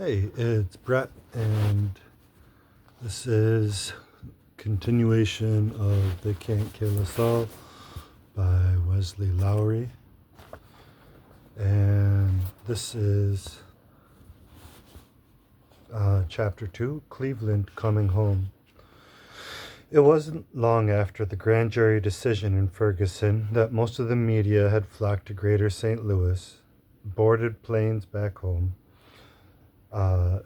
Hey, it's Brett, and this is continuation of They Can't Kill Us All by Wesley Lowery. And this is Chapter 2, Cleveland Coming Home. It wasn't long after the grand jury decision in Ferguson that most of the media had flocked to greater St. Louis, boarded planes back home,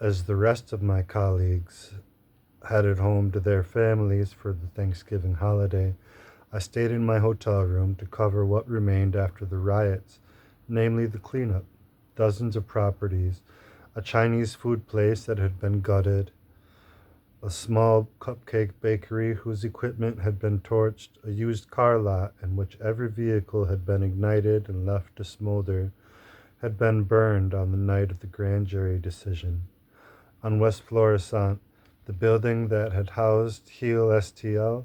as the rest of my colleagues headed home to their families for the Thanksgiving holiday. I stayed in my hotel room to cover what remained after the riots, namely the cleanup, dozens of properties, a Chinese food place that had been gutted, a small cupcake bakery whose equipment had been torched, a used car lot in which every vehicle had been ignited and left to smolder, had been burned on the night of the grand jury decision. On West Florissant, the building that had housed Heal STL,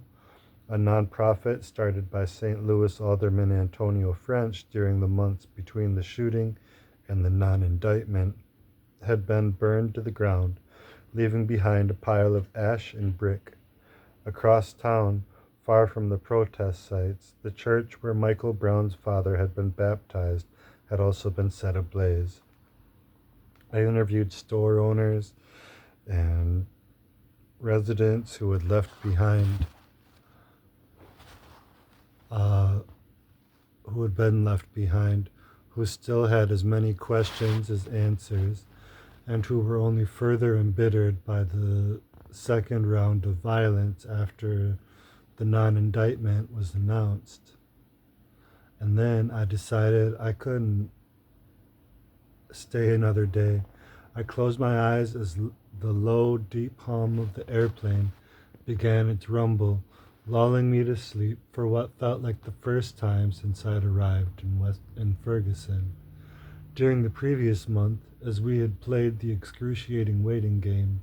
a nonprofit started by St. Louis Alderman Antonio French during the months between the shooting and the non-indictment, had been burned to the ground, leaving behind a pile of ash and brick. Across town, far from the protest sites, the church where Michael Brown's father had been baptized had also been set ablaze. I interviewed store owners and residents who had left behind, who had been left behind, who still had as many questions as answers, and who were only further embittered by the second round of violence after the non-indictment was announced. And then I decided I couldn't stay another day. I closed my eyes as the low, deep hum of the airplane began its rumble, lulling me to sleep for what felt like the first time since I'd arrived in Ferguson. During the previous month, as we had played the excruciating waiting game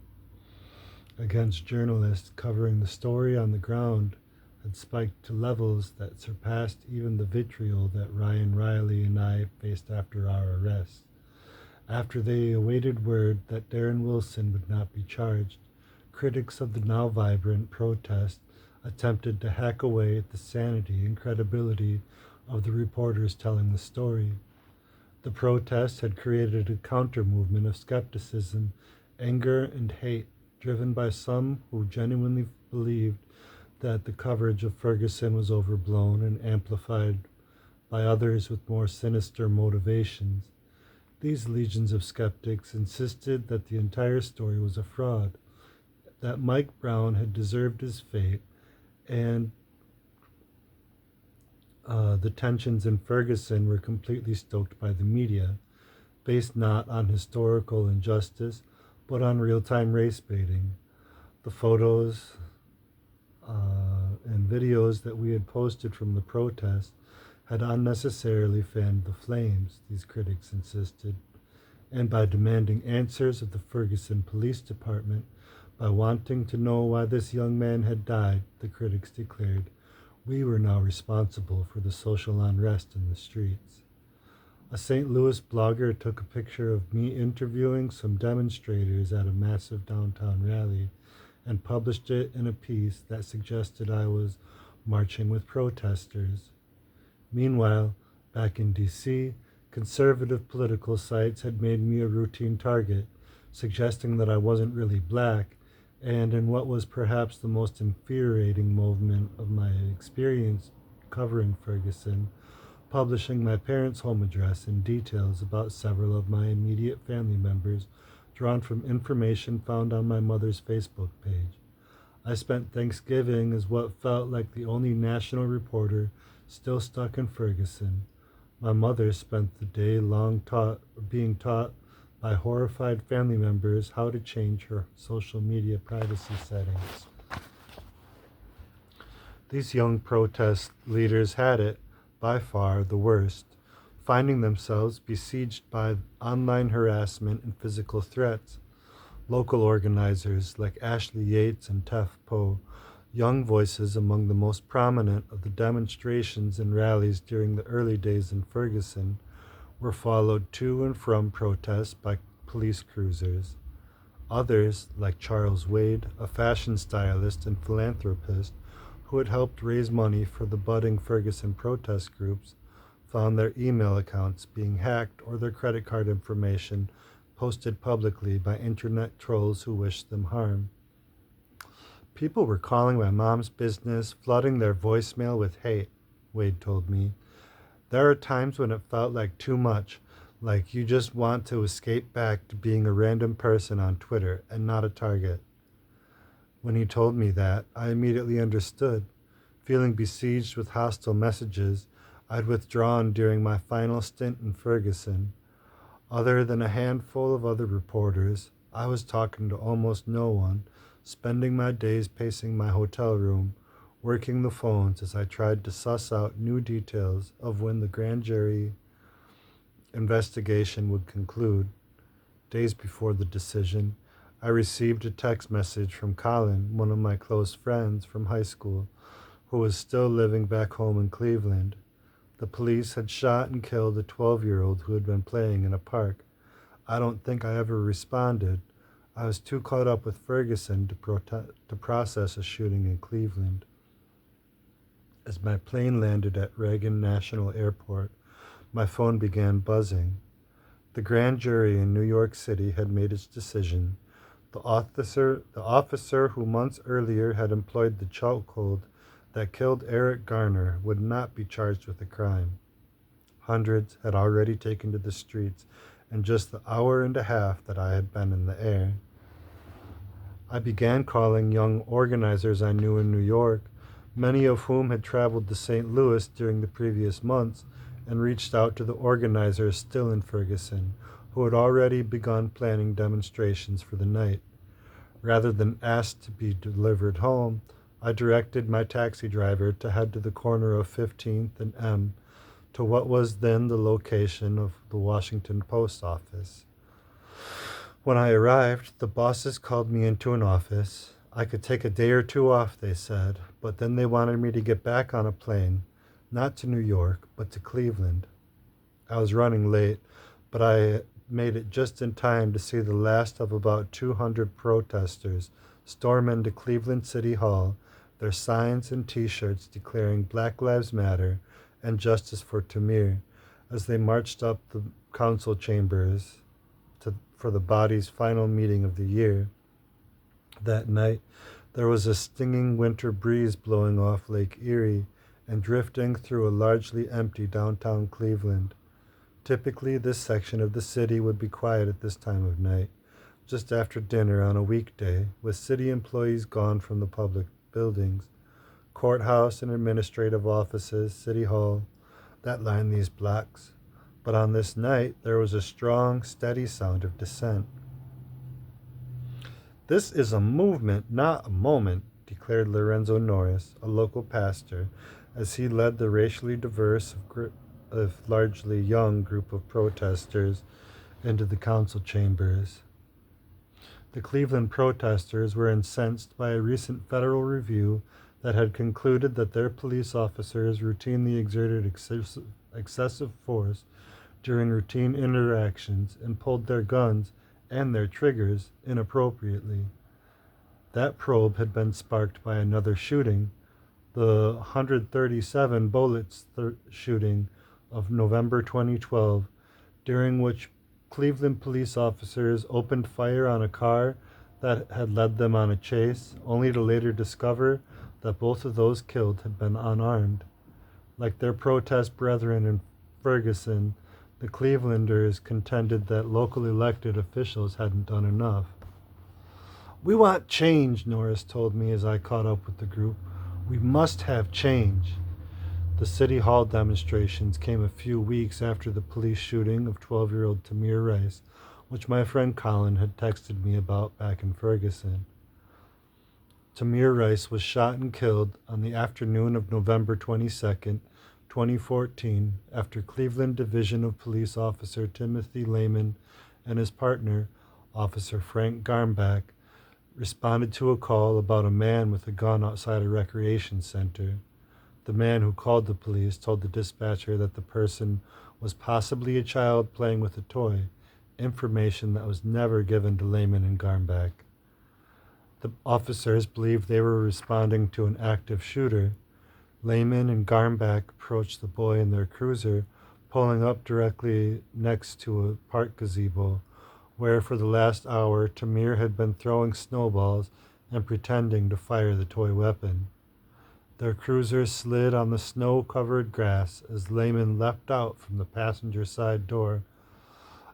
against journalists covering the story on the ground, had spiked to levels that surpassed even the vitriol that Ryan Riley and I faced after our arrest. After they awaited word that Darren Wilson would not be charged, critics of the now vibrant protest attempted to hack away at the sanity and credibility of the reporters telling the story. The protest had created a counter-movement of skepticism, anger, and hate, driven by some who genuinely believed that the coverage of Ferguson was overblown and amplified by others with more sinister motivations. These legions of skeptics insisted that the entire story was a fraud, that Mike Brown had deserved his fate, and the tensions in Ferguson were completely stoked by the media, based not on historical injustice, but on real-time race baiting. The photos and videos that we had posted from the protest had unnecessarily fanned the flames, these critics insisted, and by demanding answers of the Ferguson Police Department, by wanting to know why this young man had died, the critics declared, we were now responsible for the social unrest in the streets. A St. Louis blogger took a picture of me interviewing some demonstrators at a massive downtown rally and published it in a piece that suggested I was marching with protesters. Meanwhile, back in D.C., conservative political sites had made me a routine target, suggesting that I wasn't really black, and in what was perhaps the most infuriating moment of my experience covering Ferguson, publishing my parents' home address and details about several of my immediate family members drawn from information found on my mother's Facebook page. I spent Thanksgiving as what felt like the only national reporter still stuck in Ferguson. My mother spent the day long being taught by horrified family members how to change her social media privacy settings. These young protest leaders had it, by far, the worst, finding themselves besieged by online harassment and physical threats. Local organizers like Ashley Yates and Tef Poe, young voices among the most prominent of the demonstrations and rallies during the early days in Ferguson, were followed to and from protests by police cruisers. Others, like Charles Wade, a fashion stylist and philanthropist who had helped raise money for the budding Ferguson protest groups, found their email accounts being hacked or their credit card information posted publicly by internet trolls who wished them harm. People were calling my mom's business, flooding their voicemail with hate, Wade told me. There are times when it felt like too much, like you just want to escape back to being a random person on Twitter and not a target. When he told me that, I immediately understood. Feeling besieged with hostile messages, I'd withdrawn during my final stint in Ferguson. Other than a handful of other reporters, I was talking to almost no one, spending my days pacing my hotel room, working the phones as I tried to suss out new details of when the grand jury investigation would conclude. Days before the decision, I received a text message from Colin, one of my close friends from high school, who was still living back home in Cleveland. The police had shot and killed a 12-year-old who had been playing in a park. I don't think I ever responded. I was too caught up with Ferguson to process a shooting in Cleveland. As my plane landed at Reagan National Airport, my phone began buzzing. The grand jury in New York City had made its decision. The officer who months earlier had employed the chokehold that killed Eric Garner would not be charged with a crime. Hundreds had already taken to the streets in just the hour and a half that I had been in the air. I began calling young organizers I knew in New York, many of whom had traveled to St. Louis during the previous months, and reached out to the organizers still in Ferguson, who had already begun planning demonstrations for the night. Rather than ask to be delivered home, I directed my taxi driver to head to the corner of 15th and M, to what was then the location of the Washington Post office. When I arrived, the bosses called me into an office. I could take a day or two off, they said, but then they wanted me to get back on a plane, not to New York, but to Cleveland. I was running late, but I made it just in time to see the last of about 200 protesters storm into Cleveland City Hall, their signs and T-shirts declaring Black Lives Matter and justice for Tamir, as they marched up the council chambers for the body's final meeting of the year. That night, there was a stinging winter breeze blowing off Lake Erie and drifting through a largely empty downtown Cleveland. Typically, this section of the city would be quiet at this time of night, just after dinner on a weekday, with city employees gone from the public buildings, courthouse and administrative offices, city hall, that lined these blocks. But on this night, there was a strong, steady sound of dissent. "This is a movement, not a moment," declared Lorenzo Norris, a local pastor, as he led the racially diverse, largely young group of protesters into the council chambers. The Cleveland protesters were incensed by a recent federal review that had concluded that their police officers routinely exerted excessive force during routine interactions and pulled their guns and their triggers inappropriately. That probe had been sparked by another shooting, the 137 bullets shooting of November 2012, during which Cleveland police officers opened fire on a car that had led them on a chase, only to later discover that both of those killed had been unarmed. Like their protest brethren in Ferguson, the Clevelanders contended that local elected officials hadn't done enough. "We want change," Norris told me as I caught up with the group. "We must have change." The City Hall demonstrations came a few weeks after the police shooting of 12-year-old Tamir Rice, which my friend Colin had texted me about back in Ferguson. Tamir Rice was shot and killed on the afternoon of November 22nd, 2014, after Cleveland Division of Police Officer Timothy Lehman and his partner, Officer Frank Garmbach, responded to a call about a man with a gun outside a recreation center. The man who called the police told the dispatcher that the person was possibly a child playing with a toy, information that was never given to Lehman and Garmbach. The officers believed they were responding to an active shooter. Lehman and Garmbach approached the boy in their cruiser, pulling up directly next to a park gazebo, where for the last hour Tamir had been throwing snowballs and pretending to fire the toy weapon. Their cruiser slid on the snow-covered grass as Lehman leapt out from the passenger side door.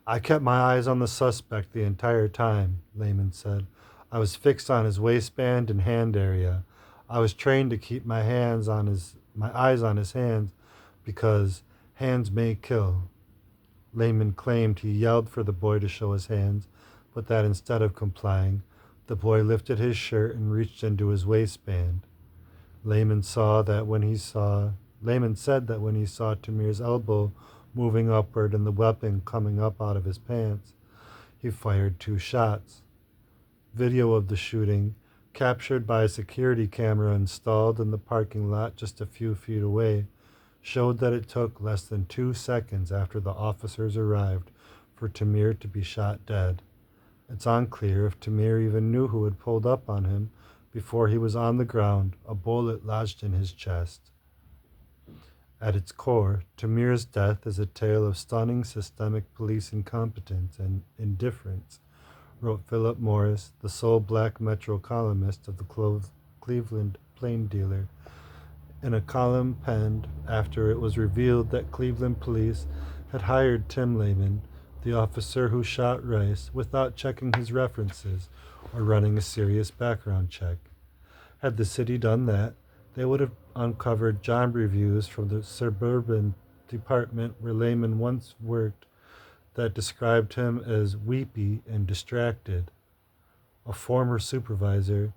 "I kept my eyes on the suspect the entire time," Lehman said. "I was fixed on his waistband and hand area. I was trained to keep my eyes on his hands because hands may kill." Lehman claimed he yelled for the boy to show his hands, but that instead of complying, the boy lifted his shirt and reached into his waistband. Lehman said that when he saw Tamir's elbow moving upward and the weapon coming up out of his pants, he fired 2 shots. Video of the shooting, captured by a security camera installed in the parking lot just a few feet away, showed that it took less than 2 seconds after the officers arrived for Tamir to be shot dead. It's unclear if Tamir even knew who had pulled up on him before he was on the ground, a bullet lodged in his chest. At its core, Tamir's death is a tale of stunning systemic police incompetence and indifference, wrote Philip Morris, the sole black Metro columnist of the Cleveland Plain Dealer, in a column penned after it was revealed that Cleveland police had hired Tim Lehman, the officer who shot Rice, without checking his references or running a serious background check. Had the city done that, they would have uncovered job reviews from the suburban department where Lehman once worked that described him as weepy and distracted. A former supervisor,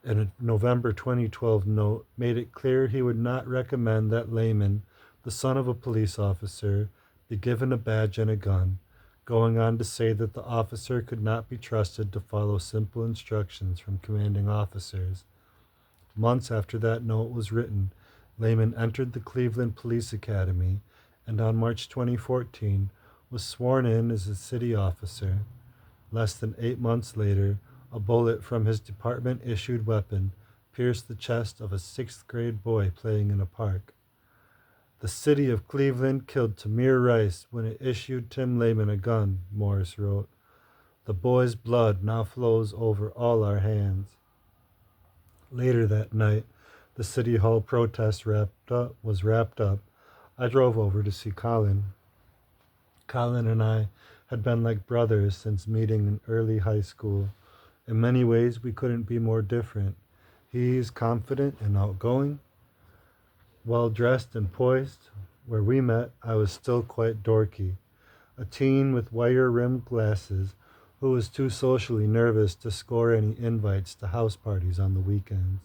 in a November 2012 note, made it clear he would not recommend that Lehman, the son of a police officer, be given a badge and a gun, going on to say that the officer could not be trusted to follow simple instructions from commanding officers. Months after that note was written, Lehman entered the Cleveland Police Academy and on March 2014 was sworn in as a city officer. Less than 8 months later, a bullet from his department-issued weapon pierced the chest of a 6th-grade boy playing in a park. "The city of Cleveland killed Tamir Rice when it issued Tim Lehman a gun," Morris wrote. "The boy's blood now flows over all our hands." Later that night, the City Hall protest was wrapped up. I drove over to see Colin. Colin and I had been like brothers since meeting in early high school. In many ways, we couldn't be more different. He's confident and outgoing, well-dressed and poised. Where we met, I was still quite dorky, a teen with wire-rimmed glasses who was too socially nervous to score any invites to house parties on the weekends.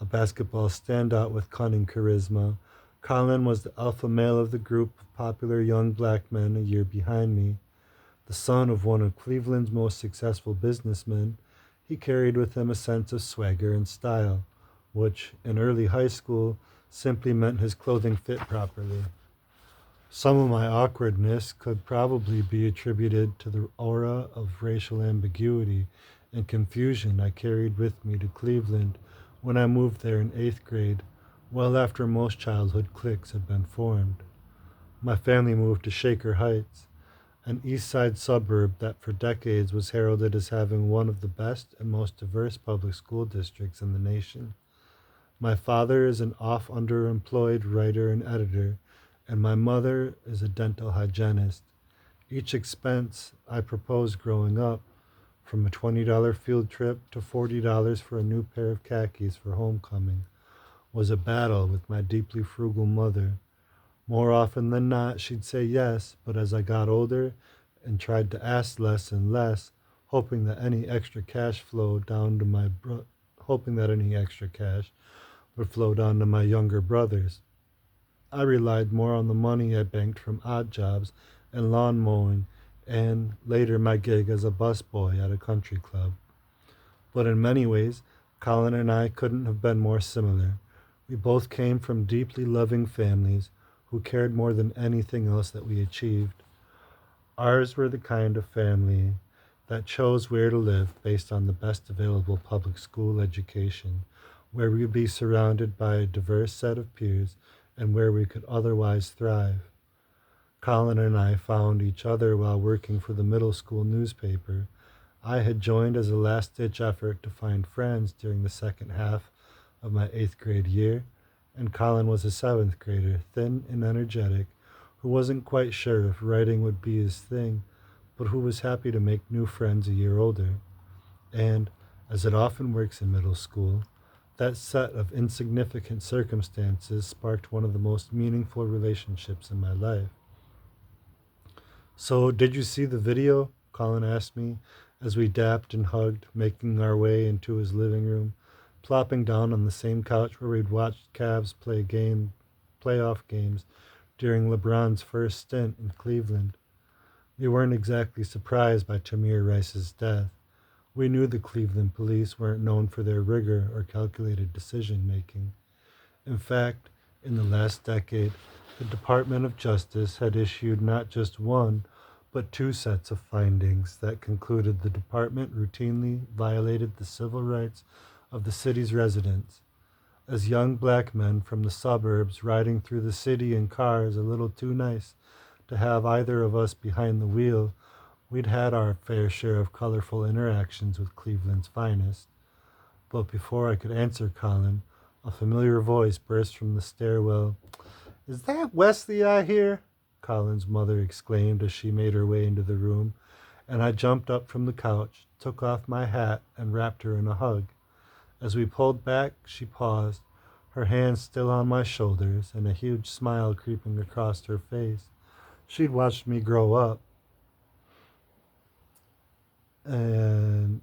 A basketball standout with cunning charisma, Colin was the alpha male of the group of popular young black men a year behind me. The son of one of Cleveland's most successful businessmen, he carried with him a sense of swagger and style, which, in early high school, simply meant his clothing fit properly. Some of my awkwardness could probably be attributed to the aura of racial ambiguity and confusion I carried with me to Cleveland when I moved there in 8th grade, well after most childhood cliques had been formed. My family moved to Shaker Heights, an east side suburb that for decades was heralded as having one of the best and most diverse public school districts in the nation. My father is an oft-underemployed writer and editor, and my mother is a dental hygienist. Each expense I proposed growing up, from a $20 field trip to $40 for a new pair of khakis for homecoming, was a battle with my deeply frugal mother. More often than not, she'd say yes, but as I got older and tried to ask less and less, hoping that any extra cash would flow down to my younger brothers. I relied more on the money I banked from odd jobs and lawn mowing and later my gig as a busboy at a country club. But in many ways, Colin and I couldn't have been more similar. We both came from deeply loving families who cared more than anything else that we achieved. Ours were the kind of family that chose where to live based on the best available public school education, where we would be surrounded by a diverse set of peers and where we could otherwise thrive. Colin and I found each other while working for the middle school newspaper. I had joined as a last ditch effort to find friends during the second half of my 8th grade year, and Colin was a 7th grader, thin and energetic, who wasn't quite sure if writing would be his thing, but who was happy to make new friends a year older. And, as it often works in middle school, that set of insignificant circumstances sparked one of the most meaningful relationships in my life. So, did you see the video? Colin asked me as we dapped and hugged, making our way into his living room, plopping down on the same couch where we'd watched Cavs play playoff games during LeBron's first stint in Cleveland. We weren't exactly surprised by Tamir Rice's death. We knew the Cleveland police weren't known for their rigor or calculated decision making. In fact, in the last decade, the Department of Justice had issued not just one, but two sets of findings that concluded the department routinely violated the civil rights of the city's residents. As young black men from the suburbs riding through the city in cars a little too nice to have either of us behind the wheel, we'd had our fair share of colorful interactions with Cleveland's finest. But before I could answer Colin, a familiar voice burst from the stairwell. "Is that Wesley I hear?" Colin's mother exclaimed as she made her way into the room, and I jumped up from the couch, took off my hat, and wrapped her in a hug. As we pulled back, she paused, her hands still on my shoulders and a huge smile creeping across her face. She'd watched me grow up, and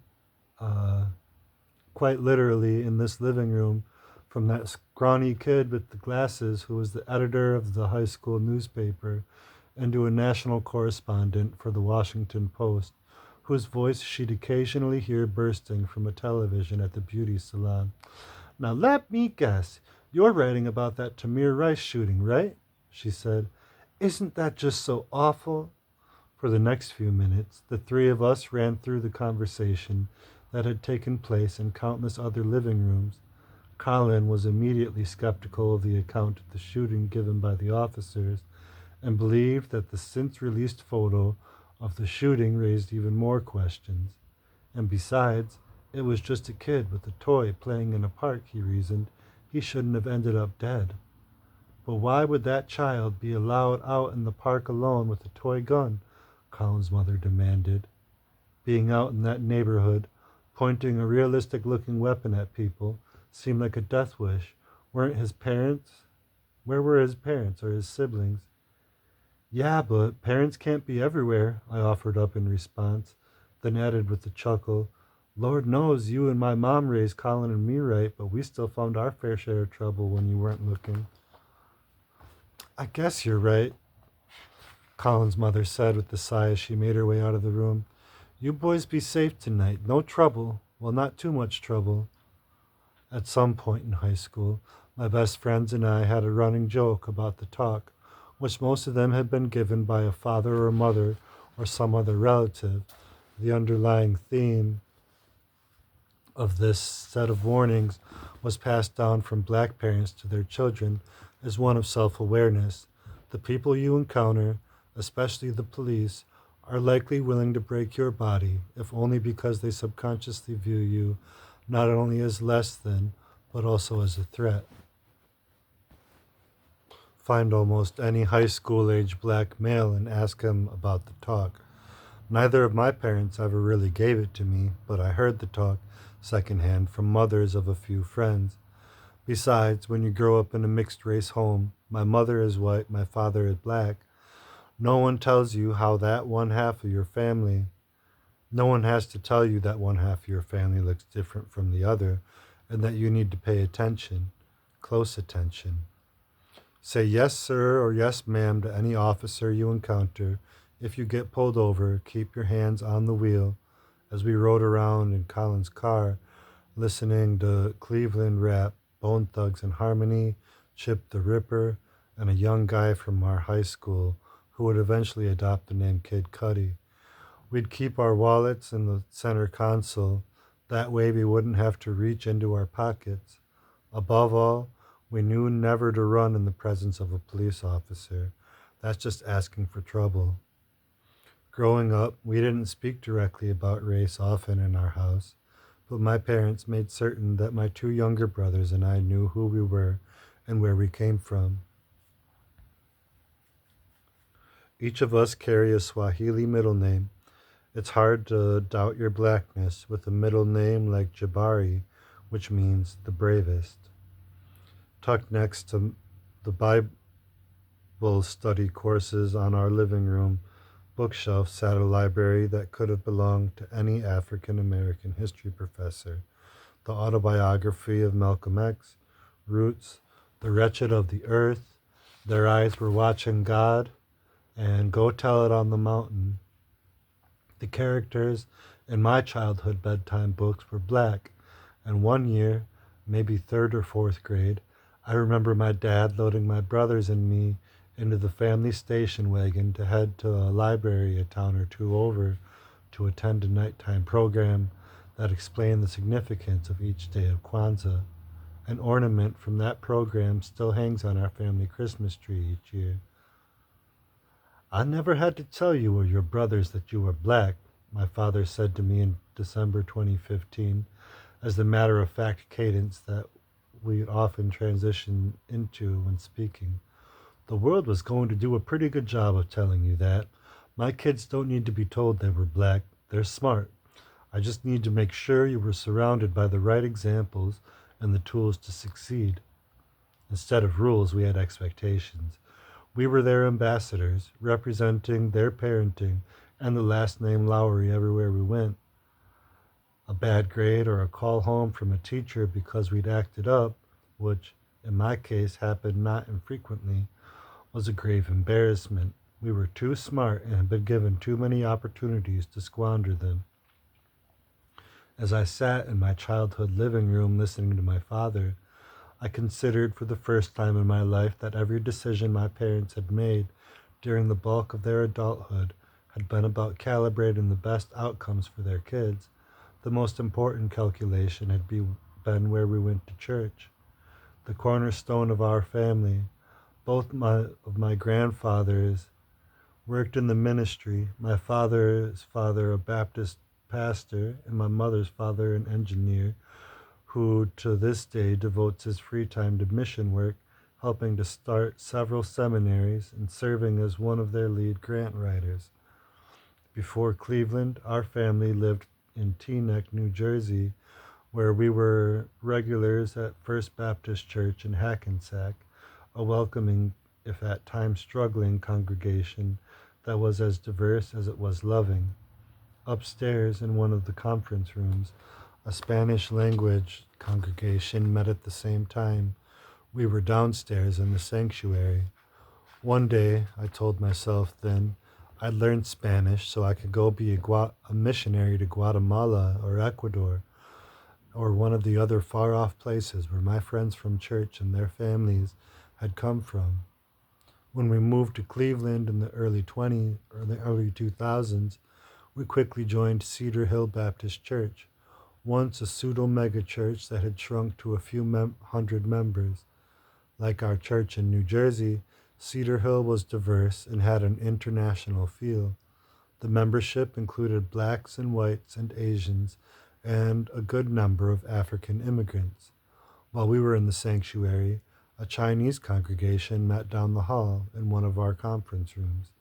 quite literally in this living room, from that scrawny kid with the glasses who was the editor of the high school newspaper into a national correspondent for the Washington Post, whose voice she'd occasionally hear bursting from a television at the beauty salon. "Now let me guess, you're writing about that Tamir Rice shooting, right?" she said. "Isn't that just so awful?" For the next few minutes, the three of us ran through the conversation that had taken place in countless other living rooms. Colin was immediately skeptical of the account of the shooting given by the officers and believed that the since-released photo of the shooting raised even more questions. And besides, it was just a kid with a toy playing in a park, he reasoned. He shouldn't have ended up dead. But why would that child be allowed out in the park alone with a toy gun? Colin's mother demanded. Being out in that neighborhood, pointing a realistic-looking weapon at people, seemed like a death wish. Where were his parents or his siblings? "Yeah, but parents can't be everywhere," I offered up in response, then added with a chuckle, "Lord knows you and my mom raised Colin and me right, but we still found our fair share of trouble when you weren't looking." "I guess you're right," Colin's mother said with a sigh as she made her way out of the room. "You boys be safe tonight. No trouble. Well, not too much trouble." At some point in high school, my best friends and I had a running joke about the talk, which most of them had been given by a father or mother or some other relative. The underlying theme of this set of warnings was passed down from black parents to their children as one of self-awareness. The people you encounter, especially the police, are likely willing to break your body, if only because they subconsciously view you not only as less than, but also as a threat. Find almost any high school-age black male and ask him about the talk. Neither of my parents ever really gave it to me, but I heard the talk secondhand from mothers of a few friends. Besides, when you grow up in a mixed-race home, my mother is white, my father is black, no one tells you how that one half of your family, no one has to tell you that one half of your family looks different from the other and that you need to pay attention, close attention. Say yes, sir, or yes, ma'am, to any officer you encounter. If you get pulled over, keep your hands on the wheel. As we rode around in Colin's car, listening to Cleveland rap, Bone Thugs and Harmony, Chip the Ripper, and a young guy from our high school who would eventually adopt the name Kid Cudi. We'd keep our wallets in the center console. That way we wouldn't have to reach into our pockets. Above all, we knew never to run in the presence of a police officer. That's just asking for trouble. Growing up, we didn't speak directly about race often in our house, but my parents made certain that my two younger brothers and I knew who we were and where we came from. Each of us carry a Swahili middle name. It's hard to doubt your blackness with a middle name like Jabari, which means the bravest. Tucked next to the Bible study courses on our living room bookshelf sat a library that could have belonged to any African American history professor. The autobiography of Malcolm X, Roots, The Wretched of the Earth, Their Eyes Were Watching God, and Go Tell It on the Mountain. The characters in my childhood bedtime books were black, and one year, maybe third or fourth grade, I remember my dad loading my brothers and me into the family station wagon to head to a library a town or two over to attend a nighttime program that explained the significance of each day of Kwanzaa. An ornament from that program still hangs on our family Christmas tree each year. I never had to tell you or your brothers that you were black, my father said to me in December 2015, as the matter-of-fact cadence that we often transition into when speaking. The world was going to do a pretty good job of telling you that. My kids don't need to be told they were black. They're smart. I just need to make sure you were surrounded by the right examples and the tools to succeed. Instead of rules, we had expectations. We were their ambassadors, representing their parenting and the last name Lowery everywhere we went. A bad grade or a call home from a teacher because we'd acted up, which in my case happened not infrequently, was a grave embarrassment. We were too smart and had been given too many opportunities to squander them. As I sat in my childhood living room listening to my father, I considered for the first time in my life that every decision my parents had made during the bulk of their adulthood had been about calibrating the best outcomes for their kids. The most important calculation had been where we went to church. The cornerstone of our family, both of my grandfathers worked in the ministry, my father's father a Baptist pastor and my mother's father an engineer who to this day devotes his free time to mission work, helping to start several seminaries and serving as one of their lead grant writers. Before Cleveland, our family lived in Teaneck, New Jersey, where we were regulars at First Baptist Church in Hackensack, a welcoming, if at times struggling, congregation that was as diverse as it was loving. Upstairs in one of the conference rooms, a Spanish language congregation met at the same time. We were downstairs in the sanctuary. One day, I told myself then, I'd learn Spanish so I could go be a missionary to Guatemala or Ecuador or one of the other far-off places where my friends from church and their families had come from. When we moved to Cleveland in the early 2000s, we quickly joined Cedar Hill Baptist Church, once a pseudo-megachurch that had shrunk to a few hundred members. Like our church in New Jersey, Cedar Hill was diverse and had an international feel. The membership included blacks and whites and Asians and a good number of African immigrants. While we were in the sanctuary, a Chinese congregation met down the hall in one of our conference rooms.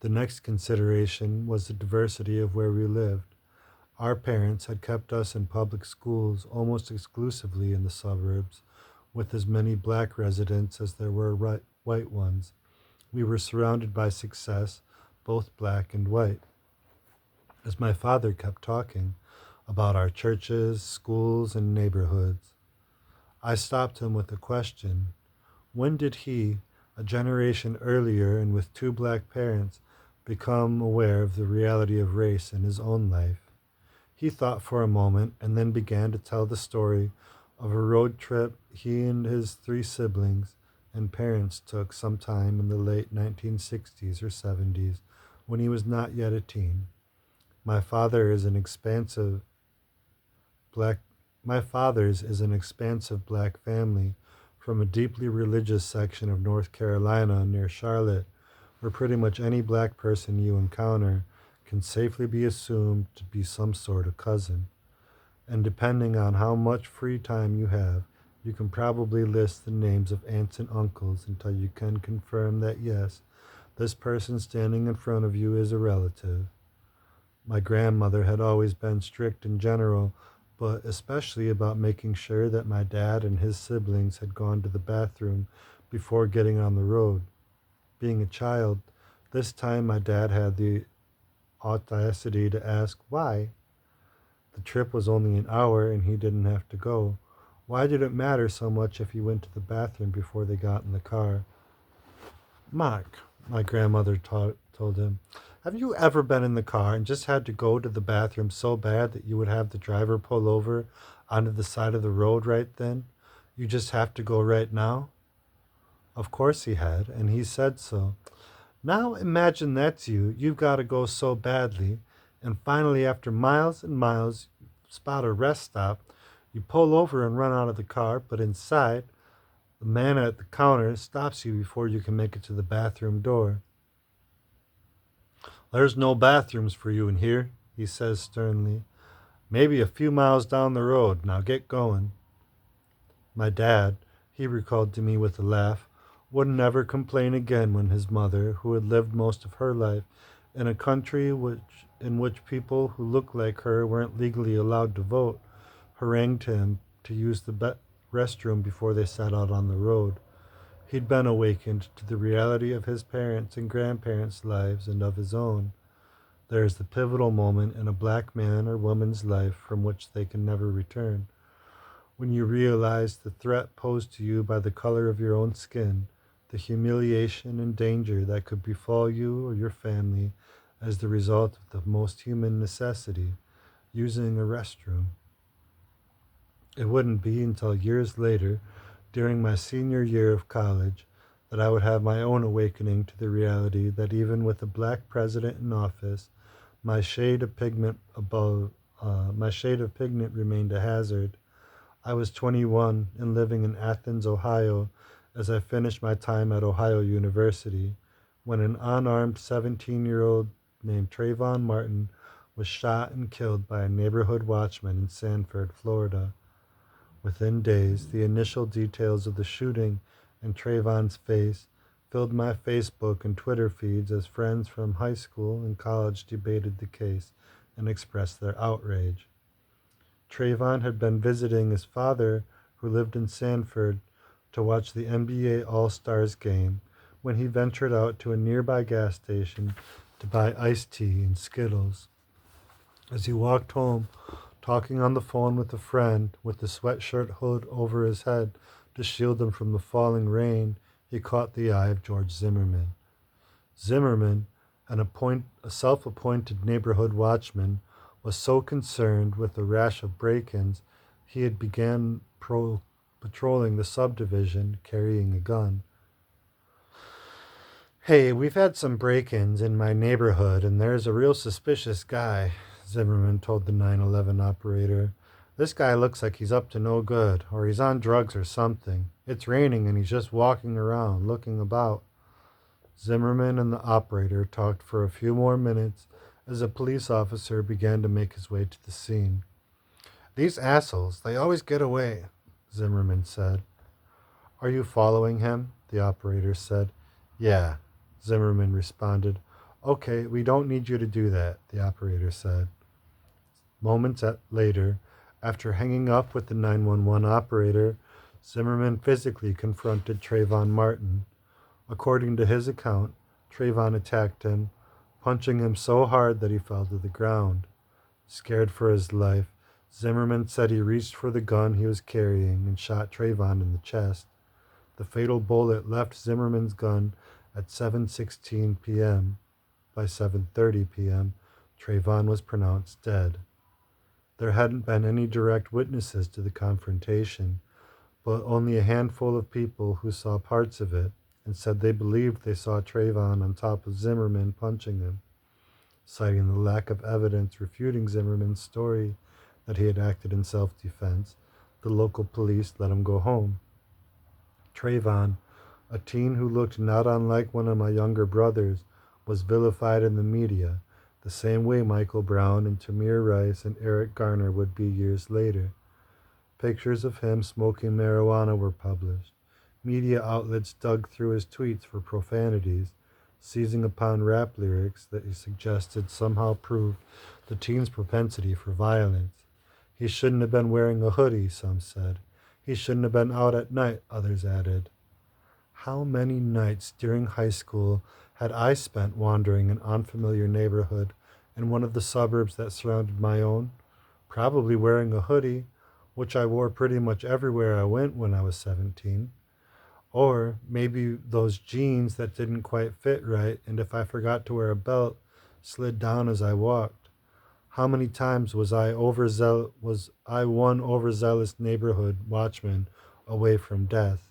The next consideration was the diversity of where we lived. Our parents had kept us in public schools almost exclusively in the suburbs, with as many black residents as there were white ones. We were surrounded by success, both black and white. As my father kept talking about our churches, schools, and neighborhoods, I stopped him with a question. When did he, a generation earlier and with two black parents, become aware of the reality of race in his own life? He thought for a moment and then began to tell the story of a road trip he and his three siblings and parents took sometime in the late 1960s or 70s when he was not yet a teen. My father is an expansive black My father's is an expansive black family from a deeply religious section of North Carolina near Charlotte, where pretty much any black person you encounter can safely be assumed to be some sort of cousin. And depending on how much free time you have, you can probably list the names of aunts and uncles until you can confirm that yes, this person standing in front of you is a relative. My grandmother had always been strict in general, but especially about making sure that my dad and his siblings had gone to the bathroom before getting on the road. Being a child, this time my dad had the audacity to ask why. The trip was only an hour and he didn't have to go. Why did it matter so much if he went to the bathroom before they got in the car? Mark, my grandmother told him, have you ever been in the car and just had to go to the bathroom so bad that you would have the driver pull over onto the side of the road right then? You just have to go right now? Of course he had, and he said so. Now imagine that's you. You've got to go so badly, and finally, after miles and miles, you spot a rest stop. You pull over and run out of the car, but inside, the man at the counter stops you before you can make it to the bathroom door. There's no bathrooms for you in here, he says sternly. Maybe a few miles down the road. Now get going. My dad, he recalled to me with a laugh, would never complain again when his mother, who had lived most of her life in a country in which people who looked like her weren't legally allowed to vote, harangued him to use the restroom before they set out on the road. He'd been awakened to the reality of his parents' and grandparents' lives and of his own. There is the pivotal moment in a black man or woman's life from which they can never return. When you realize the threat posed to you by the color of your own skin, the humiliation and danger that could befall you or your family as the result of the most human necessity, using a restroom. It wouldn't be until years later, during my senior year of college, that I would have my own awakening to the reality that even with a black president in office, my shade of pigment remained a hazard. I was 21 and living in Athens, Ohio, as I finished my time at Ohio University, when an unarmed 17-year-old named Trayvon Martin was shot and killed by a neighborhood watchman in Sanford, Florida. Within days, the initial details of the shooting and Trayvon's face filled my Facebook and Twitter feeds as friends from high school and college debated the case and expressed their outrage. Trayvon had been visiting his father, who lived in Sanford, to watch the NBA All-Stars game when he ventured out to a nearby gas station to buy iced tea and Skittles. As he walked home, talking on the phone with a friend with the sweatshirt hood over his head to shield him from the falling rain, he caught the eye of George Zimmerman. Zimmerman, a self-appointed neighborhood watchman, was so concerned with the rash of break-ins, he had began patrolling the subdivision carrying a gun. Hey, we've had some break-ins in my neighborhood, and there's a real suspicious guy, Zimmerman told the 911 operator. This guy looks like he's up to no good, or he's on drugs or something. It's raining and he's just walking around, looking about. Zimmerman and the operator talked for a few more minutes as a police officer began to make his way to the scene. These assholes, they always get away, Zimmerman said. Are you following him? The operator said. Yeah, Zimmerman responded. Okay, we don't need you to do that, the operator said. Moments later, after hanging up with the 911 operator, Zimmerman physically confronted Trayvon Martin. According to his account, Trayvon attacked him, punching him so hard that he fell to the ground. Scared for his life, Zimmerman said he reached for the gun he was carrying and shot Trayvon in the chest. The fatal bullet left Zimmerman's gun at 7:16 p.m. By 7:30 p.m., Trayvon was pronounced dead. There hadn't been any direct witnesses to the confrontation, but only a handful of people who saw parts of it and said they believed they saw Trayvon on top of Zimmerman punching him. Citing the lack of evidence refuting Zimmerman's story that he had acted in self-defense, the local police let him go home. Trayvon, a teen who looked not unlike one of my younger brothers, was vilified in the media, the same way Michael Brown and Tamir Rice and Eric Garner would be years later. Pictures of him smoking marijuana were published. Media outlets dug through his tweets for profanities, seizing upon rap lyrics that he suggested somehow proved the teen's propensity for violence. He shouldn't have been wearing a hoodie, some said. He shouldn't have been out at night, others added. How many nights during high school had I spent wandering an unfamiliar neighborhood in one of the suburbs that surrounded my own, probably wearing a hoodie, which I wore pretty much everywhere I went when I was 17. Or maybe those jeans that didn't quite fit right, and if I forgot to wear a belt, slid down as I walked. How many times was I one overzealous neighborhood watchman away from death?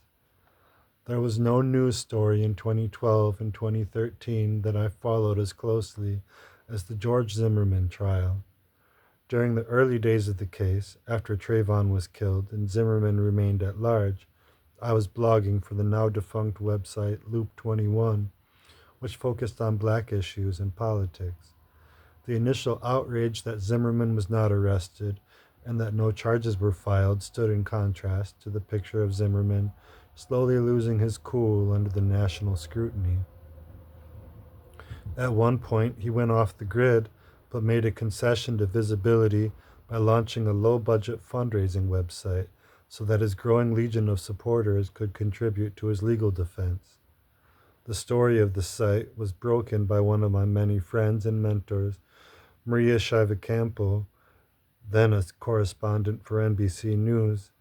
There was no news story in 2012 and 2013 that I followed as closely as the George Zimmerman trial. During the early days of the case, after Trayvon was killed and Zimmerman remained at large, I was blogging for the now-defunct website ch2pt1, which focused on black issues and politics. The initial outrage that Zimmerman was not arrested and that no charges were filed stood in contrast to the picture of Zimmerman slowly losing his cool under the national scrutiny. At one point, he went off the grid, but made a concession to visibility by launching a low-budget fundraising website so that his growing legion of supporters could contribute to his legal defense. The story of the site was broken by one of my many friends and mentors, Maria Shivacampo, then a correspondent for NBC News.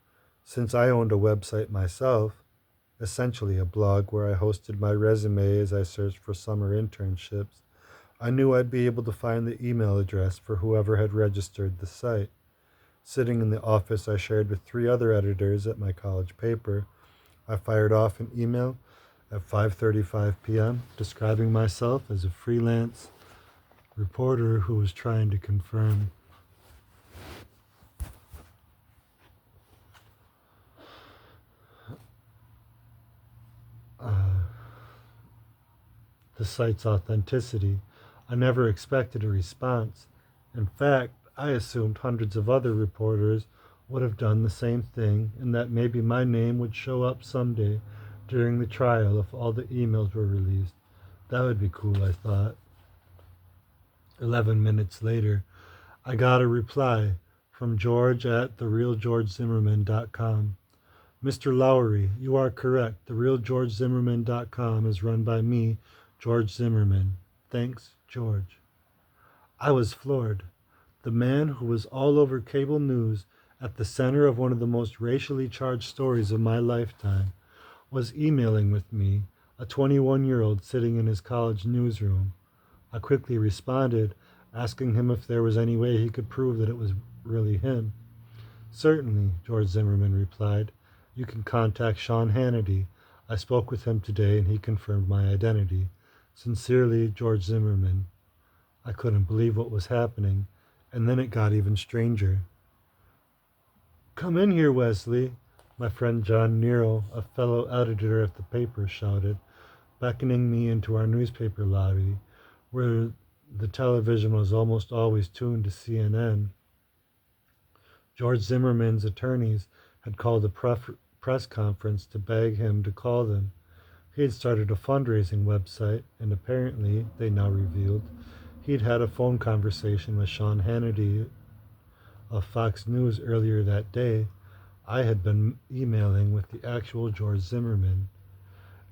Since I owned a website myself, essentially a blog where I hosted my resume as I searched for summer internships, I knew I'd be able to find the email address for whoever had registered the site. Sitting in the office I shared with 3 other editors at my college paper, I fired off an email at 5:35 p.m. describing myself as a freelance reporter who was trying to confirm the site's authenticity. I never expected a response. In fact, I assumed hundreds of other reporters would have done the same thing and that maybe my name would show up someday during the trial if all the emails were released. That would be cool, I thought. 11 minutes later, I got a reply from George at therealgeorgezimmerman.com. Mr. Lowery, you are correct. Therealgeorgezimmerman.com is run by me, George Zimmerman. Thanks, George. I was floored. The man who was all over cable news at the center of one of the most racially charged stories of my lifetime was emailing with me, a 21-year-old sitting in his college newsroom. I quickly responded, asking him if there was any way he could prove that it was really him. Certainly, George Zimmerman replied. You can contact Sean Hannity. I spoke with him today and he confirmed my identity. Sincerely, George Zimmerman. I couldn't believe what was happening, and then it got even stranger. Come in here, Wesley, my friend John Nero, a fellow editor at the paper, shouted, beckoning me into our newspaper lobby, where the television was almost always tuned to CNN. George Zimmerman's attorneys had called a press conference to beg him to call them. He had started a fundraising website, and apparently, they now revealed, he'd had a phone conversation with Sean Hannity of Fox News earlier that day. I had been emailing with the actual George Zimmerman.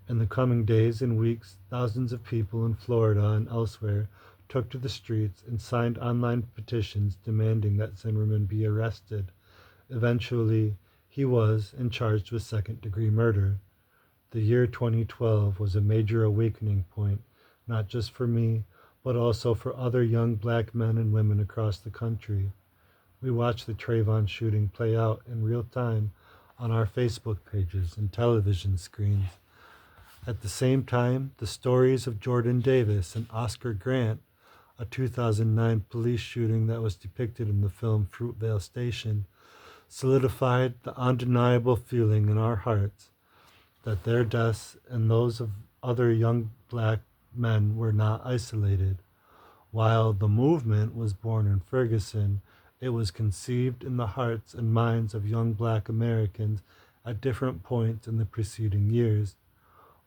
In the coming days and weeks, thousands of people in Florida and elsewhere took to the streets and signed online petitions demanding that Zimmerman be arrested. Eventually, he was and charged with second-degree murder. The year 2012 was a major awakening point, not just for me, but also for other young black men and women across the country. We watched the Trayvon shooting play out in real time on our Facebook pages and television screens. At the same time, the stories of Jordan Davis and Oscar Grant, a 2009 police shooting that was depicted in the film Fruitvale Station, solidified the undeniable feeling in our hearts that their deaths and those of other young black men were not isolated. While the movement was born in Ferguson, it was conceived in the hearts and minds of young black Americans at different points in the preceding years.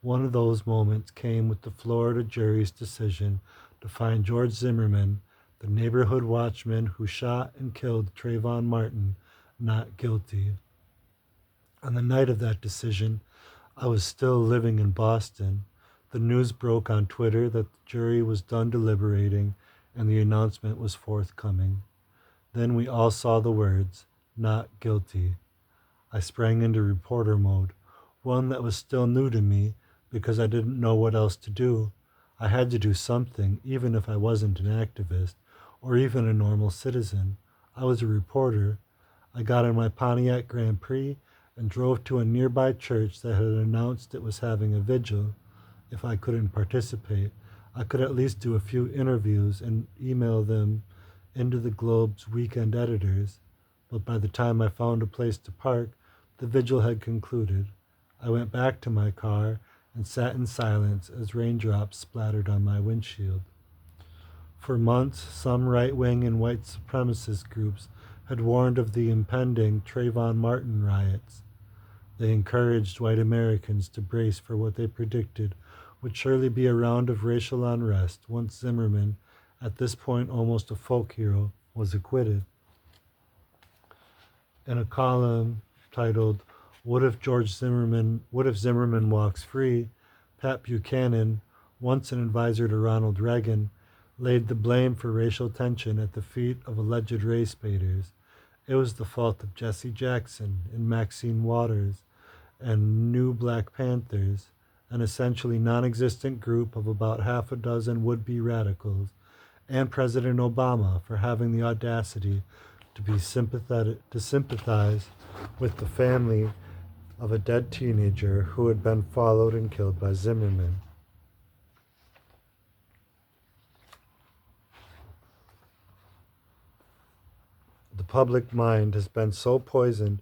One of those moments came with the Florida jury's decision to find George Zimmerman, the neighborhood watchman who shot and killed Trayvon Martin, not guilty. On the night of that decision, I was still living in Boston. The news broke on Twitter that the jury was done deliberating and the announcement was forthcoming. Then we all saw the words, "not guilty." I sprang into reporter mode, one that was still new to me because I didn't know what else to do. I had to do something, even if I wasn't an activist or even a normal citizen. I was a reporter. I got in my Pontiac Grand Prix and drove to a nearby church that had announced it was having a vigil. If I couldn't participate, I could at least do a few interviews and email them into the Globe's weekend editors. But by the time I found a place to park, the vigil had concluded. I went back to my car and sat in silence as raindrops splattered on my windshield. For months, some right-wing and white supremacist groups had warned of the impending Trayvon Martin riots. They encouraged white Americans to brace for what they predicted would surely be a round of racial unrest once Zimmerman, at this point almost a folk hero, was acquitted. In a column titled What if Zimmerman Walks Free?, Pat Buchanan, once an advisor to Ronald Reagan, laid the blame for racial tension at the feet of alleged race baiters. It was the fault of Jesse Jackson and Maxine Waters and New Black Panthers, an essentially non-existent group of about half a dozen would-be radicals, and President Obama for having the audacity to sympathize with the family of a dead teenager who had been followed and killed by Zimmerman. The public mind has been so poisoned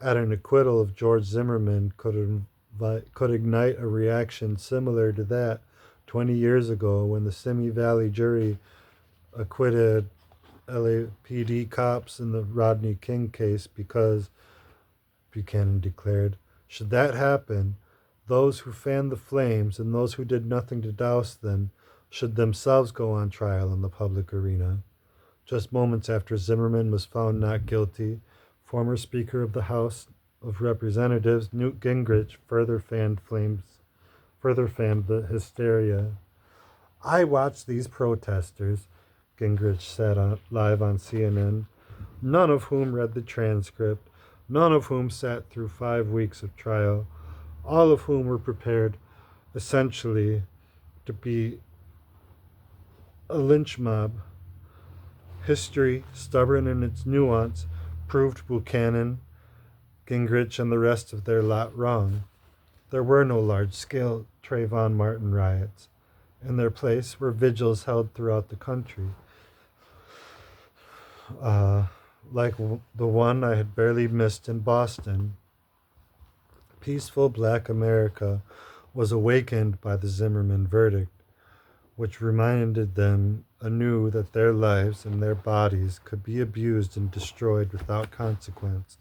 at an acquittal of George Zimmerman could ignite a reaction similar to that 20 years ago when the Simi Valley jury acquitted LAPD cops in the Rodney King case because, Buchanan declared, should that happen, those who fanned the flames and those who did nothing to douse them should themselves go on trial in the public arena. Just moments after Zimmerman was found not guilty, former Speaker of the House of Representatives Newt Gingrich further fanned the hysteria. I watched these protesters, Gingrich said live on CNN, none of whom read the transcript, none of whom sat through 5 weeks of trial, all of whom were prepared, essentially, to be a lynch mob. History, stubborn in its nuance, proved Buchanan, Gingrich, and the rest of their lot wrong. There were no large-scale Trayvon Martin riots. In their place were vigils held throughout the country. Like the one I had barely missed in Boston. Peaceful black America was awakened by the Zimmerman verdict, which reminded them anew that their lives and their bodies could be abused and destroyed without consequence.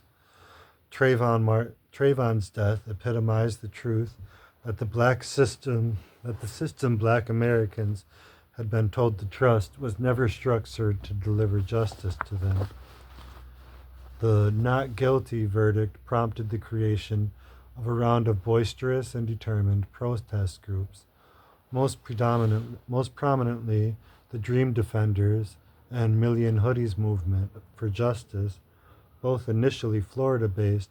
Trayvon's death epitomized the truth that the system black Americans had been told to trust was never structured to deliver justice to them. The not guilty verdict prompted the creation of a round of boisterous and determined protest groups, most prominently the Dream Defenders and Million Hoodies movement for justice, both initially Florida-based,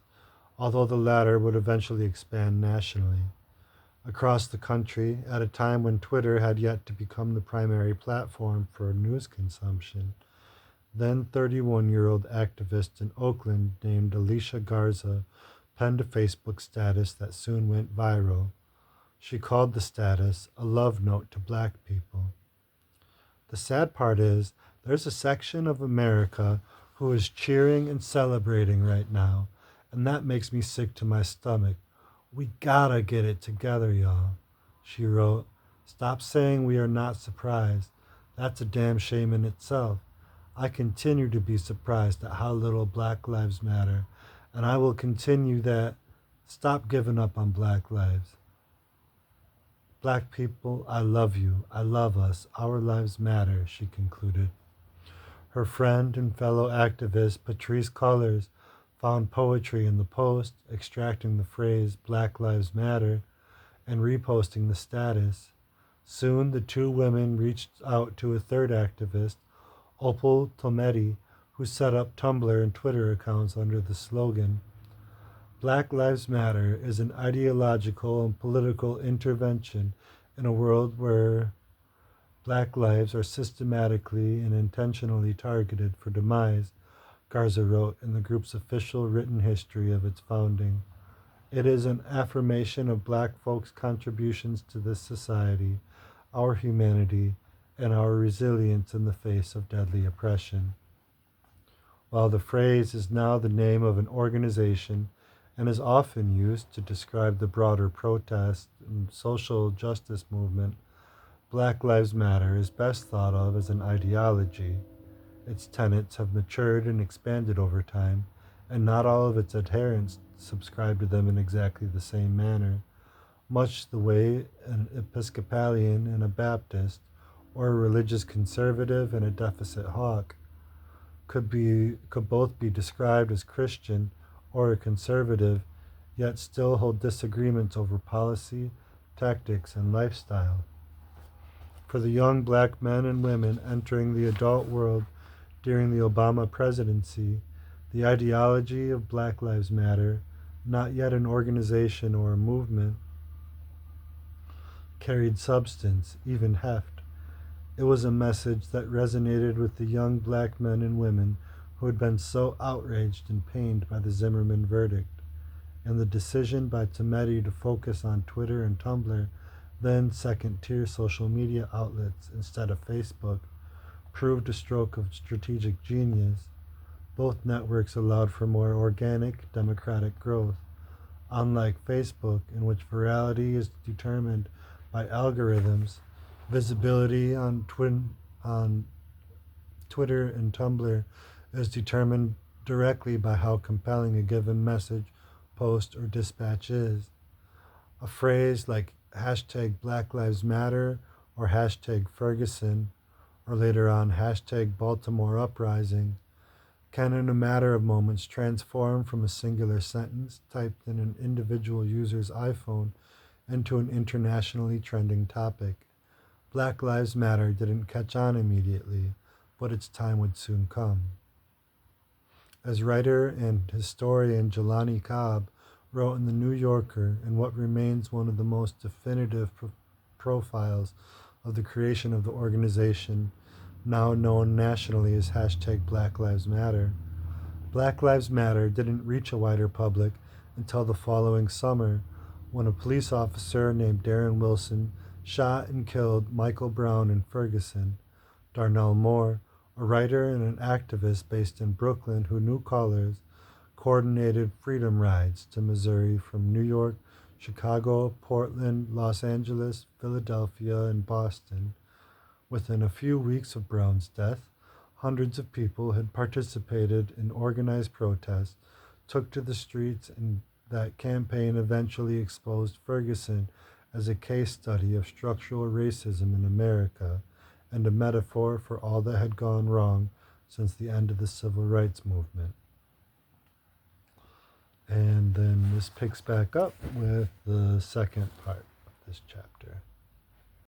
although the latter would eventually expand nationally. Across the country, at a time when Twitter had yet to become the primary platform for news consumption, then 31-year-old activist in Oakland named Alicia Garza penned a Facebook status that soon went viral. She called the status a love note to black people. The sad part is, there's a section of America who is cheering and celebrating right now, and that makes me sick to my stomach. We gotta get it together, y'all. She wrote, "Stop saying we are not surprised. That's a damn shame in itself. I continue to be surprised at how little Black Lives Matter, and I will continue that. Stop giving up on Black lives. Black people, I love you. I love us. Our lives matter," she concluded. Her friend and fellow activist Patrisse Cullors found poetry in the post, extracting the phrase Black Lives Matter and reposting the status. Soon the two women reached out to a third activist, Opal Tometi, who set up Tumblr and Twitter accounts under the slogan, "Black Lives Matter is an ideological and political intervention in a world where Black lives are systematically and intentionally targeted for demise," Garza wrote in the group's official written history of its founding. "It is an affirmation of Black folks' contributions to this society, our humanity, and our resilience in the face of deadly oppression." While the phrase is now the name of an organization and is often used to describe the broader protest and social justice movement, Black Lives Matter is best thought of as an ideology. Its tenets have matured and expanded over time, and not all of its adherents subscribe to them in exactly the same manner, much the way an Episcopalian and a Baptist, or a religious conservative and a deficit hawk, could both be described as Christian or a conservative, yet still hold disagreements over policy, tactics, and lifestyle. For the young Black men and women entering the adult world during the Obama presidency, the ideology of Black Lives Matter, not yet an organization or a movement, carried substance, even heft. It was a message that resonated with the young Black men and women who had been so outraged and pained by the Zimmerman verdict, and the decision by Tometi to focus on Twitter and Tumblr, then second-tier social media outlets instead of Facebook, proved a stroke of strategic genius. Both networks allowed for more organic, democratic growth. Unlike Facebook, in which virality is determined by algorithms, visibility on Twitter and Tumblr is determined directly by how compelling a given message, post, or dispatch is. A phrase like hashtag Black Lives Matter or hashtag Ferguson, or later on hashtag Baltimore Uprising, can in a matter of moments transform from a singular sentence typed in an individual user's iPhone into an internationally trending topic. Black Lives Matter didn't catch on immediately, but its time would soon come. As writer and historian Jelani Cobb wrote in The New Yorker in what remains one of the most definitive profiles of the creation of the organization, now known nationally as hashtag Black Lives Matter, Black Lives Matter didn't reach a wider public until the following summer, when a police officer named Darren Wilson shot and killed Michael Brown in Ferguson. Darnell Moore, a writer and an activist based in Brooklyn who knew colors, coordinated freedom rides to Missouri from New York, Chicago, Portland, Los Angeles, Philadelphia, and Boston. Within a few weeks of Brown's death, hundreds of people had participated in organized protests, took to the streets, and that campaign eventually exposed Ferguson as a case study of structural racism in America and a metaphor for all that had gone wrong since the end of the civil rights movement. And then this picks back up with the second part of this chapter.